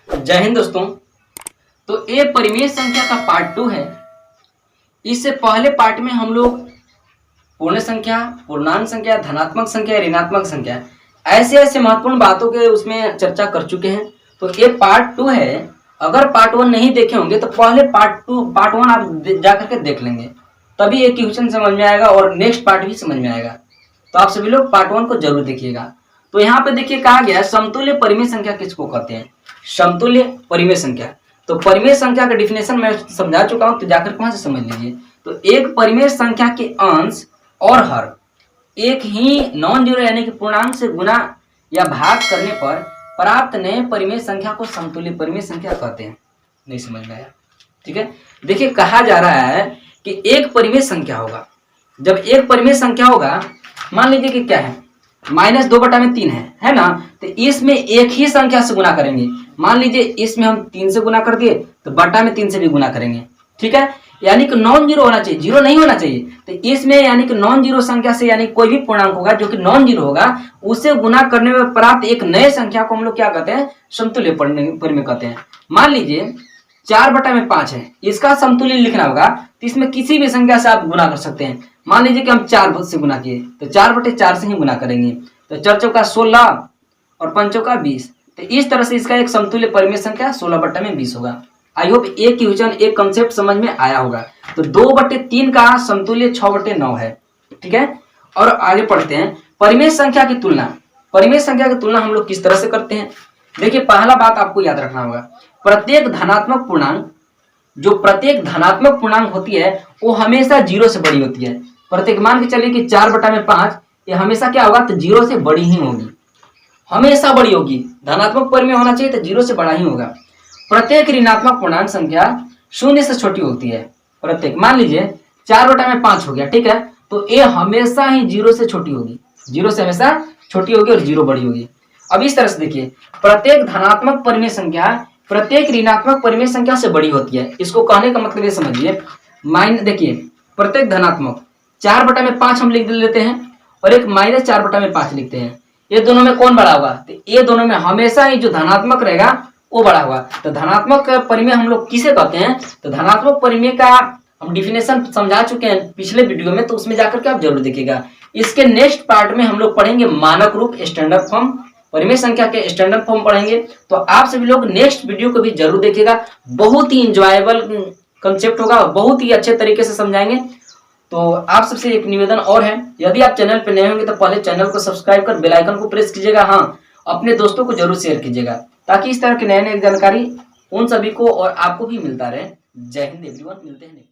जय हिंद दोस्तों। तो ये परिमेय संख्या का पार्ट 2 है। इससे पहले पार्ट में हम लोग पूर्ण संख्या, पूर्णांक संख्या, धनात्मक संख्या, ऋणात्मक संख्या ऐसे ऐसे महत्वपूर्ण बातों के उसमें चर्चा कर चुके हैं। तो ये पार्ट 2 है। अगर पार्ट 1 नहीं देखे होंगे तो पहले पार्ट 1 आप जाकर के देख लेंगे, तभी एक क्वेश्चन समझ में आएगा और नेक्स्ट पार्ट भी समझ में आएगा। तो आप सभी लोग पार्ट 1 को जरूर देखिएगा। तो यहाँ पे देखिए कहा गया है समतुल्य परिमेय संख्या किसको कहते हैं। समतुल्य परिमेय संख्या, तो परिमेय संख्या का डिफिनेशन मैं समझा चुका हूं, तो जाकर वहां से समझ लीजिए। तो एक परिमेय संख्या के अंश और हर एक ही नॉन जीरो यानी कि पूर्णांक से गुना या भाग करने पर प्राप्त नए परिमेय संख्या को समतुल्य परिमेय संख्या कहते हैं। नहीं समझ में आया? ठीक है, देखिए कहा जा रहा है कि एक परिमेय संख्या होगा। जब एक परिमेय संख्या होगा, मान लीजिए कि क्या है, -2/3 है ना। तो इसमें एक ही संख्या से गुना करेंगे। मान लीजिए इसमें हम 3 से गुना कर दिए तो बटा में 3 से भी गुना करेंगे। ठीक है, यानी कि नॉन जीरो होना चाहिए, जीरो नहीं होना चाहिए। तो इसमें यानी कि नॉन जीरो संख्या से यानी कोई भी पूर्णांक होगा जो कि नॉन जीरो होगा, उसे गुना करने में प्राप्त एक नए संख्या को हम लोग क्या कहते हैं, समतुल्य परिमेय कहते हैं। मान लीजिए 4/5 है, इसका समतुल्य लिखना होगा तो इसमें किसी भी संख्या से आप गुना कर सकते हैं। मान लीजिए कि हम 4 से गुना किए तो 4/4 से ही गुना करेंगे। तो 4 चौका 16 और 5 चौका 20। तो इस तरह से इसका एक समतुल्य परिमेय संख्या 16/20 होगा। आई होप एक क्वेश्चन एक कंसेप्ट समझ में आया होगा। तो 2/3 का समतुल्य 6/9 है। ठीक है, और आगे पढ़ते हैं परिमेय संख्या की तुलना। परिमेय संख्या की तुलना हम लोग किस तरह से करते हैं। देखिए पहला बात आपको याद रखना होगा, प्रत्येक धनात्मक पूर्णांक, जो प्रत्येक धनात्मक पूर्णांक होती है वो हमेशा 0 से बड़ी होती है। प्रत्येक मान के चलिए कि 4/5 ये हमेशा क्या होगा, तो 0 से बड़ी ही होगी, हमेशा बड़ी होगी। धनात्मक परिमेय होना चाहिए तो 0 से बड़ा ही होगा। प्रत्येक ऋणात्मक पूर्णांक संख्या 0 से छोटी होती है। प्रत्येक मान लीजिए 4/5 हो गया, ठीक है, तो ये हमेशा ही 0 से छोटी होगी, 0 से हमेशा छोटी होगी और 0 बड़ी होगी। अब इस तरह से देखिए, प्रत्येक धनात्मक परिमेय संख्या प्रत्येक ऋणात्मक परिमेय संख्या से बड़ी होती है। इसको कहने का मतलब ये समझिए, देखिए प्रत्येक धनात्मक 4/5 हम लिख लेते हैं और एक -4/5 लिखते हैं। ये दोनों में कौन बड़ा होगा, तो ये दोनों में हमेशा ही जो धनात्मक रहेगा वो बड़ा होगा। तो धनात्मक परिमेय हम लोग किसे कहते हैं, तो धनात्मक परिमेय का हम डिफिनेशन समझा चुके हैं पिछले वीडियो में, तो उसमें जाकर के आप जरूर देखिएगा। इसके नेक्स्ट पार्ट में हम लोग पढ़ेंगे मानक रूप, स्टैंडर्ड फॉर्म, परिमेय संख्या के स्टैंडर्ड फॉर्म पढ़ेंगे। तो आप सभी लोग नेक्स्ट वीडियो को भी जरूर देखिएगा। बहुत ही इंजॉयबल कंसेप्ट होगा, बहुत ही अच्छे तरीके से समझाएंगे। तो आप सबसे एक निवेदन और है, यदि आप चैनल पर नए होंगे तो पहले चैनल को सब्सक्राइब कर बेल आइकन को प्रेस कीजिएगा। हाँ, अपने दोस्तों को जरूर शेयर कीजिएगा ताकि इस तरह की नए नए जानकारी उन सभी को और आपको भी मिलता रहे। जय हिंद एवरीवन, मिलते हैं।